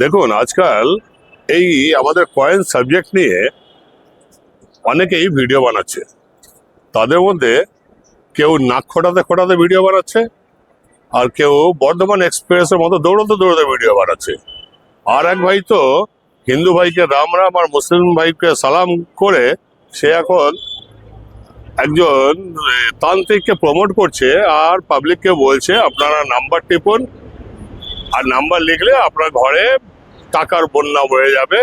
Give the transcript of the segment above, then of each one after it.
দেখুন আজকাল এই আমাদের কয়েন সাবজেক্ট নিয়ে অনেকেই ভিডিও বানাচ্ছে। তাদের মধ্যে কেউ নাক খোটাতে খোটাতে ভিডিও বানাচ্ছে, আর কেউ বর্ধমান এক্সপ্রেসের মতো দৌড়তে দৌড়তে ভিডিও বানাচ্ছে। আর এক ভাই তো হিন্দু ভাইকে রাম রাম আর মুসলিম ভাইকে সালাম করে সে এখন একজন তান্ত্রিককে প্রমোট করছে, আর পাবলিককে বলছে আপনারা নাম্বার টিপুন, আর নাম্বার লিখলে আপনার ঘরে টাকার বন্যা বয়ে যাবে,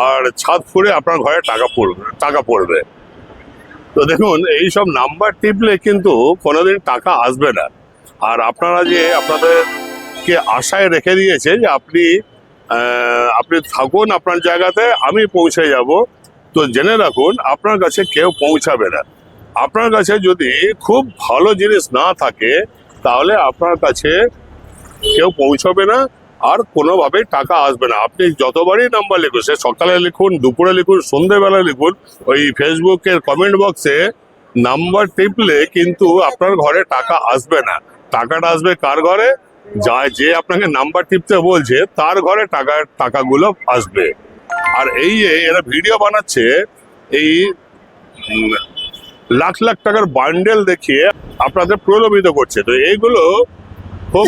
আর ছাদ ফুঁড়ে আপনার ঘরে টাকা পড়বে। তো দেখুন, এই সব নাম্বার টিপলে কিন্তু কোনোদিন টাকা আসবে না। আর আপনারা যে আপনাদেরকে আশায় রেখে দিয়েছে যে আপনি থাকুন আপনার জায়গাতে, আমি পৌঁছে যাব, তো জেনে রাখুন আপনার কাছে কেউ পৌঁছাবে না। আপনার কাছে যদি খুব ভালো জিনিস না থাকে তাহলে আপনার কাছে কেউ পৌঁছবে না, আর কোনোভাবে টাকা আসবে না। আপনি যতবারই নাম্বার লিখুন, সে সকালে লিখুন, দুপুরে লিখুন, সন্ধ্যেবেলা লিখুন, ওই ফেসবুকের কমেন্ট বক্সে নাম্বার টিপলে কিন্তু আপনার ঘরে টাকা আসবে না। টাকাটা আসবে কার ঘরে? যে আপনাকে নাম্বার টিপতে বলছে তার ঘরে টাকাগুলো আসবে। আর এই যে এরা ভিডিও বানাচ্ছে, এই লাখ লাখ টাকার বান্ডেল দেখিয়ে আপনাদের প্রলোভিত করছে। তো এইগুলো খুব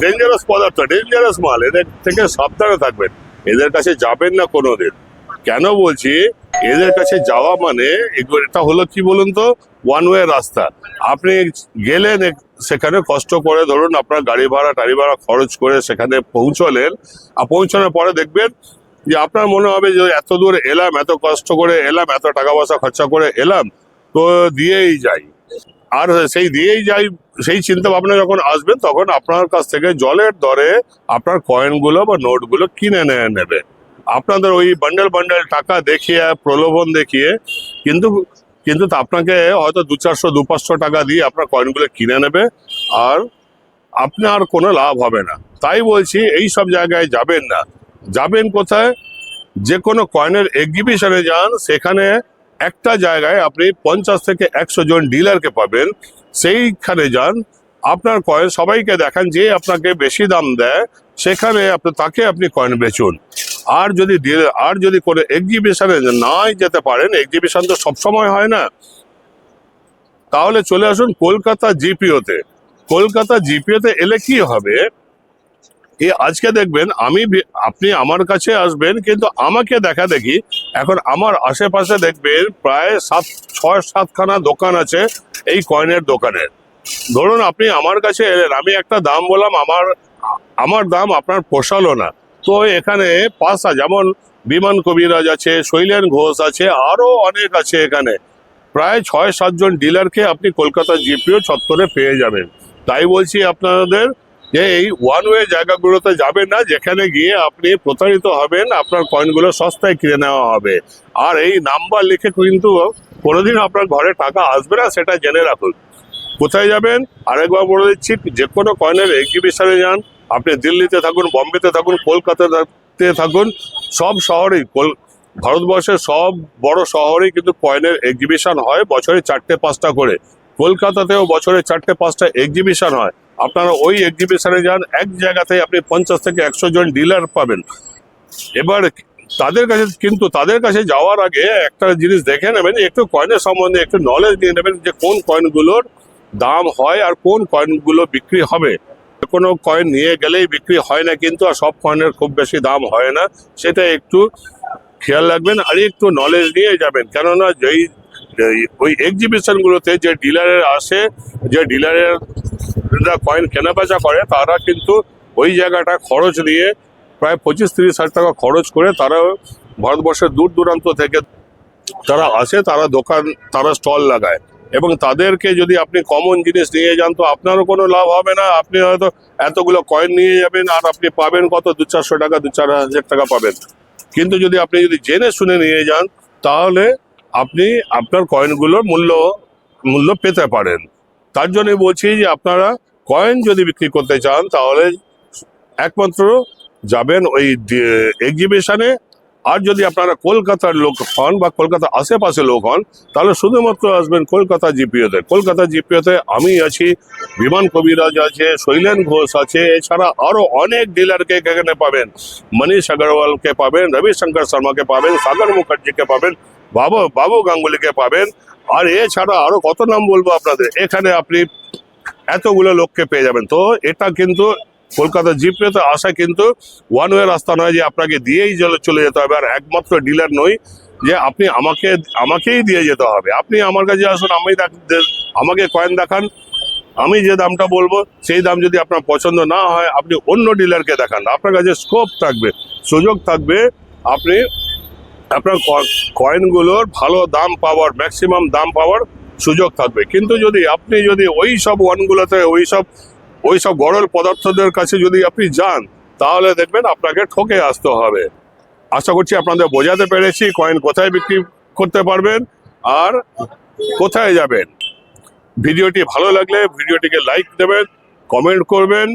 ডেঞ্জারাস পদার্থ, ডেঞ্জারাস মাল। এদের থেকে সাবধানে থাকবেন, এদের কাছে যাবেন না কোনোদিন। কেন বলছি, এদের কাছে যাওয়া মানে এটা হলো কি বলুন তো, ওয়ান ওয়ে রাস্তা। আপনি গেলেন সেখানে কষ্ট করে, ধরুন আপনার গাড়ি ভাড়া খরচ করে সেখানে পৌঁছলেন, আর পৌঁছানোর পরে দেখবেন যে আপনার মনে হবে যে এত দূর এলাম, এত কষ্ট করে এলাম, এত টাকা পয়সা খরচা করে এলাম, তো দিয়েই যাই। আর সেই চিন্তা ভাবনা যখন আসবেন, তখন আপনার কাছ থেকে জলের দরে আপনার কয়েনগুলো বা নোটগুলো কিনে নেবে। আপনাদের ওই বান্ডেল বান্ডেল টাকা দেখিয়ে, প্রলোভন দেখিয়ে কিন্তু কিন্তু আপনাকে হয়তো 200-400-500 টাকা দিয়ে আপনার কয়েনগুলো কিনে নেবে, আর আপনার কোনো লাভ হবে না। তাই বলছি এই সব জায়গায় যাবেন না। যাবেন কোথায়? যে কোনো কয়েনের এক্সিবিশনে যান, সেখানে একটা জায়গায় আপনি 50 থেকে 100 জন ডিলারকে পাবেন। সেইখানে যান, আপনার কয়েন সবাইকে দেখান, যে আপনাকে বেশি দাম দেয় সেখানে তাকে আপনি কয়েন বেচুন। আর যদি কোনো এক্সিবিশনে নাই যেতে পারেন, এক্সিবিশন তো সবসময় হয় না, তাহলে চলে আসুন কলকাতা জিপিওতে। কলকাতা জিপিওতে এলে কি হবে, আজকে দেখবেন আপনি আমার কাছে আসবেন, কিন্তু আমাকে দেখা দেখি এখন আমার আশেপাশে দেখবেন প্রায় 6-7 খানা দোকান আছে এই কয়েনের দোকানের। ধরুন আপনি আমার কাছে এলেন, আমি একটা দাম বললাম, আমার দাম আপনার পোষালো না, তো এখানে পাশা যেমন বিমান কবিরাজ আছে, শৈলেন ঘোষ আছে, আরো অনেক আছে। এখানে প্রায় 6-7 জন ডিলারকে আপনি কলকাতা জিপিও চত্বরে পেয়ে যাবেন। তাই বলছি আপনাদের যে এই ওয়ান ওয়ে জায়গাগুলোতে যাবেন না, যেখানে গিয়ে আপনি প্রতারিত হবেন, আপনার কয়েনগুলো সস্তায় কিনে নেওয়া হবে। আর এই নাম্বার লিখে কিন্তু কোনোদিন আপনার ঘরে টাকা আসবে না, সেটা জেনে রাখুন। কোথায় যাবেন আরেকবার বলে দিচ্ছি, যে কোনো কয়েনের এক্সিবিশনে যান, আপনি দিল্লিতে থাকুন, বম্বেতে থাকুন, কলকাতাতে থাকুন, সব শহরেই, ভারতবর্ষের সব বড় শহরেই কিন্তু কয়েনের এক্সিবিশন হয়, বছরে 4-5টা করে। কলকাতাতেও বছরে 4-5টা এক্সিবিশন হয়। আপনারা ওই এক্সিবিশনে যান, এক জায়গাতে আপনি 50 থেকে 100 জন ডিলার পাবেন। এবার তাদের কাছে যাওয়ার আগে একটা জিনিস দেখে নেবেন, একটু কয়েনের সম্বন্ধে একটু নলেজ নিয়ে নেবেন, যে কোন কয়েনগুলোর দাম হয় আর কোন কয়েনগুলো বিক্রি হবে। কোনো কয়েন নিয়ে গেলেই বিক্রি হয় না কিন্তু, আর সব কয়েনের খুব বেশি দাম হয় না, সেটা একটু খেয়াল রাখবেন। আর একটু নলেজ নিয়ে যাবেন, কেননা ওই এক্সিবিশন গুলোতে যে ডিলারের আসে, যে ডিলারেরা কয়েন কেনা বেচা করে, তারা কিন্তু ওই জায়গাটা খরচ দিয়ে প্রায় 25-30 হাজার টাকা খরচ করে তারা ভারতবর্ষের দূর দূরান্ত থেকে তারা আসে, তারা স্টল লাগায়। এবং তাদেরকে যদি আপনি কমন জিনিস নিয়ে যান, তো আপনারও কোনো লাভ হবে না। আপনি হয়তো এতগুলো কয়েন নিয়ে যাবেন, আর আপনি পাবেন কত? 200-400 টাকা, 2-4 হাজার টাকা পাবেন। কিন্তু আপনি যদি জেনে শুনে নিয়ে যান, তাহলে আপনি আপনার কয়েনগুলোর মূল্য পেতে পারেন। তার জন্যই বলছি যে আপনারা কয়েন যদি বিক্রি করতে চান, তাহলে একমাত্র যাবেন ওই এক্সিবিশনে, আর যদি আপনারা কলকাতার লোক হন বা কলকাতার আশেপাশে লোক হন, তাহলে শুধুমাত্র আসবেন কলকাতা জিপিওতে। কলকাতা জিপিওতে আমি আছি, বিমান কবিরাজ আছে, শৈলেন ঘোষ আছে, এছাড়া আরো অনেক ডিলারকে এখানে পাবেন। মনীষ আগরওয়ালকে পাবেন, রবিশঙ্কর শর্মাকে পাবেন, সাগর মুখার্জিকে পাবেন, বাবু গাঙ্গুলিকে পাবেন। আর এছাড়া আরো কত নাম বলবো আপনাদের, এখানে আপনি এতগুলো লোককে পেয়ে যাবেন। তো এটা কিন্তু কলকাতা জিপিওতে আসা কিন্তু ওয়ান ওয়ে রাস্তা নয় যে আপনাকে দিয়েই চলে যেতে হবে। আর একমাত্র ডিলার নই যে আপনি আমাকেই দিয়ে যেতে হবে। আপনি আমার কাছে আসুন, আমাকে কয়েন দেখান, আমি যে দামটা বলবো সেই দাম যদি আপনার পছন্দ না হয়, আপনি অন্য ডিলারকে দেখান। আপনার কাছে স্কোপ থাকবে, সুযোগ থাকবে, আপনি আপনার কয়েনগুলোর ভালো দাম পাওয়ার, ম্যাক্সিমাম দাম পাওয়ার সুযোগ থাকবে। কিন্তু আপনি যদি ওই সব ওয়ানগুলোতে ওই সব গরল পদার্থদের কাছে যদি আপনি যান, তাহলে দেখবেন আপনাকে ঠকে আসতে হবে। আশা করছি আপনাদের বোঝাতে পেরেছি কয়েন কোথায় বিক্রি করতে পারবেন আর কোথায় যাবেন। ভিডিওটি ভালো লাগলে ভিডিওটিকে লাইক দেবেন, কমেন্ট করবেন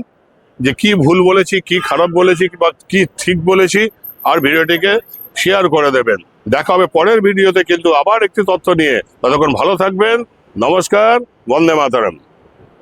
যে কি ভুল বলেছি, কি খারাপ বলেছি বা কি ঠিক বলেছি, আর ভিডিওটিকে শেয়ার করে দেবেন। দেখা হবে পরের ভিডিওতে কিন্তু আবার একটি তথ্য নিয়ে। ততক্ষণ ভালো থাকবেন। নমস্কার, বন্দে মাতরম।